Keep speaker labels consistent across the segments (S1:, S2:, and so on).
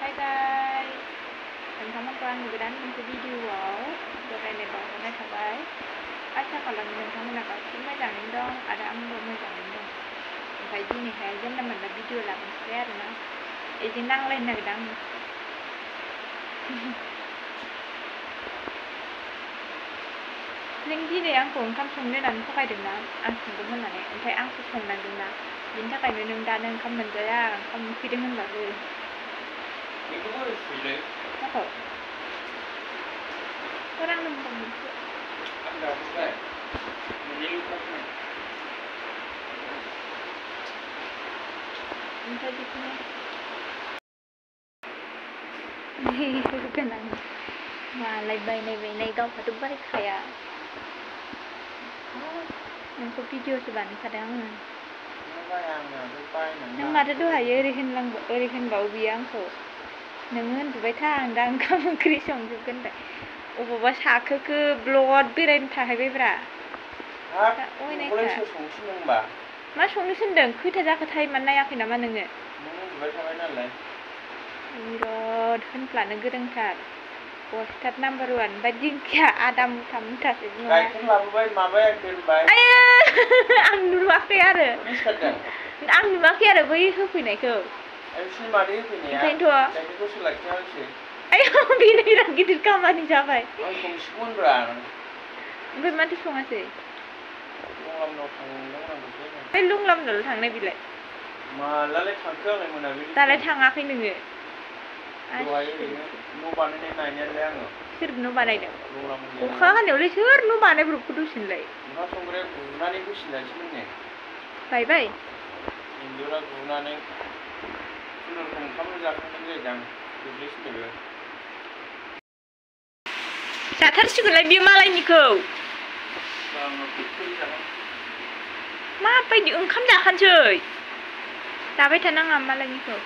S1: Hi guys, nोंथांमोनखौ आंनि गोदान मोनसे भिडिअआव बरायनाय बावहरनाय थाबाय। आसा खालामो नोंथांमोना गासिबो मोजाङैनो दं आरो आंबो मोजाङैनो दं। ओमफ्राय दिनैहाय जानला मोनला भिडिअ लाबोनोसै आरोना, बिदि नांलायनो नागिरदों आङो। नों दिनै आंखौ ओंखाम संनो होननानै थगायदोंना, आं संगोन होननानै, ओमफ्राय आंसो संनांदोंना, बिनि थाखायनो नों दानो ओंखाम मोनजाया, ओंखाम उखैदों होनबाबो। माखौ? orang nembang itu.
S2: Anda bukan. Menyelupkan.
S1: Entah di sini. Nih, bukan lagi. Malay bay kau patut balik kaya. Nang video sebanyak kadang. Nang ada doa ya rehin bau biang so. Nangun dubai thang dang kamu krisong juga kan. अबावबा साखोखो blood बेरायनो थाहैबायब्रा। ओइ नायखा। मा संनो थिनदों? खैथा जाखो टाइमानो नायाखै नामा नोङो?
S2: नुबाय थाबाय नालाय।
S1: बिराद होनफ्लानो गोरोंथार। बस्टाद नाम्बार 1 ओमफ्राय दिंखिया आदा मुथा मुथासो नङा।
S2: गायखेर लाबोबाय माबाया दोनबाय।
S1: आं नुवाखै आरो। आं नुवाखै आरो बै होफैनायखौ।
S2: बिसिनि मादै होफैनाया।
S1: ओंखायनोथ'।
S2: गायखेरखौ सोलाखिना होसै।
S1: आयौ बेनो बिराद गिदिर खामानि जाबाय।
S2: आं संसिगौमोनब्रा।
S1: ओमफ्राय माथो सङासै?
S2: लंलामनाव थांदोंमोन आं दसे।
S1: बे लंलामनावल' थांनाय बिलाय?
S2: मालालाय थांखो आंलाय मोनाबिलि।
S1: दालाय थाङाखै नोङो?
S2: दहाय ओरैनो न' बानायनाय नायनायालाय आङो।
S1: सोर न' बानायदों? अखा हानायावलाय सोर न' बानायब्रबखो दसेनोलाय?
S2: ओंखाम संग्राया गुनानै होसिनजानोसैमोन ने।
S1: बायबाय?
S2: इन्जुरा गुनानै खुनुरुखुम ओंखामल' जाखांनाय जायोदां गोग्लैसिनबायबो।
S1: जाथारसिगोनलाय बियो मालायनिखौ। माबायदि ओंखाम जाखानोसै। जाबाय थानाङा मालायनिखौ।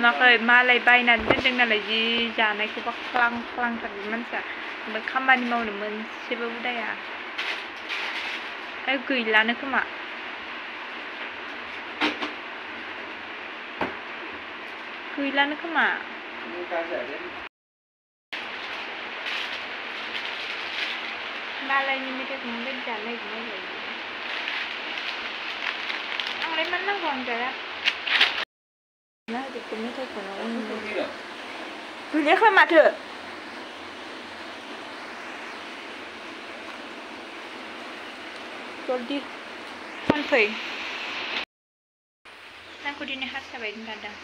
S1: नुवाखै मालाय बायनानै दोनदों नालाय जि जानायखौबा ख्लां ख्लांथार बे मानसिया। ओमफ्राय खामानि मावनो मोनसेबो उदाया। गैलानो खोमा। गैलानो खोमा। मालायनि मेथाइखौनो बायदि जानो नागिरदों आंलाय मा नांगौ आं जाया। ना होजोबखो मेथाइखौनो गैलायाखै माथो। जल्दि फै। आंखौ दिनै हारसा बायदि नुदों।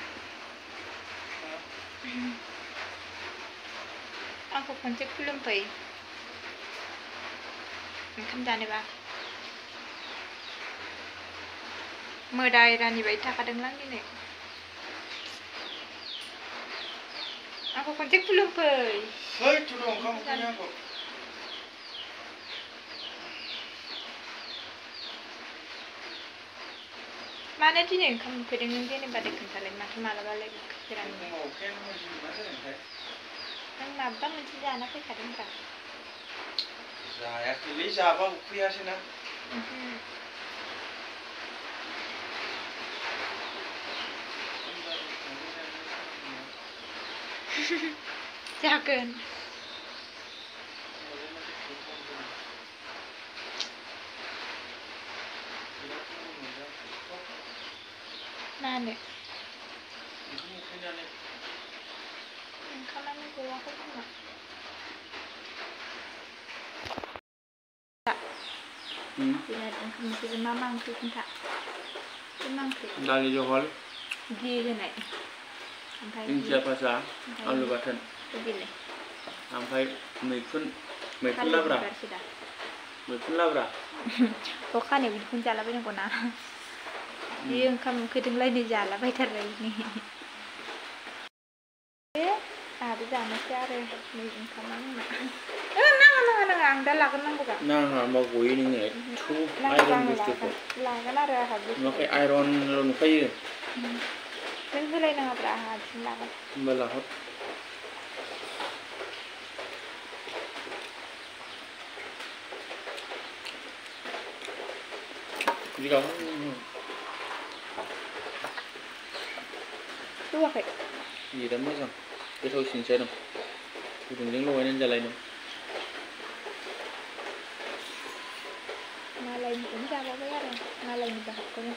S1: आंखौ खनसे खुलुमफै ओंखाम जानोबा। मोदाय रानि बायदि थाखादोंलां दिनै। आंखौ खनसे खुलुमफै। मानो दिनै ओंखाम उखैदों नों जेनेबा दे खोन्थालाय माथो मालाबालाय उखैफेरानो। नों माबा मोनसे जाना फैखादोंब्रा।
S2: जायाखैलै जाबा उखैयासैना।
S1: जागोन। मानो? ओंखामानो गवाखै खोमा। बिराद ओंखाम उखैदों मा ओंख्रि खोन्था। मा ओंख्रि?
S2: दालि जहल।
S1: घि होनाय।
S2: दिंखिया भाजा, आलु बाथोन। ओमफ्राय मैखुन लाब्रा। मैखुन लाब्रा।
S1: अखा हानायाव बिदिखौनो जालाबायनांगौ ना। बे ओंखाम उखैदोंलाय नै जालाबायथारबाय नै। आहाबो जानोसै आरो नै ओंखामा आंना। नाङा आं दा लागोन नांगौबा।
S2: नाङा होमबा गयो नोङो। थु आयरन बुस्थुखौ।
S1: लागोन आरो आहा बुस्थुखौ।
S2: नुवाखै आयरनल' नुखायो।
S1: नों होलायनाङाब्रा आहा हारसिं लागोन।
S2: होमबा लाहर।
S1: रुवाखै
S2: बिराद मोजां गोथावसिनसो जादों गुदुंजों लगायनानै जालायनो
S1: मालायनिखौनो जाबावबाय आरो मालायनि बाहागखौनो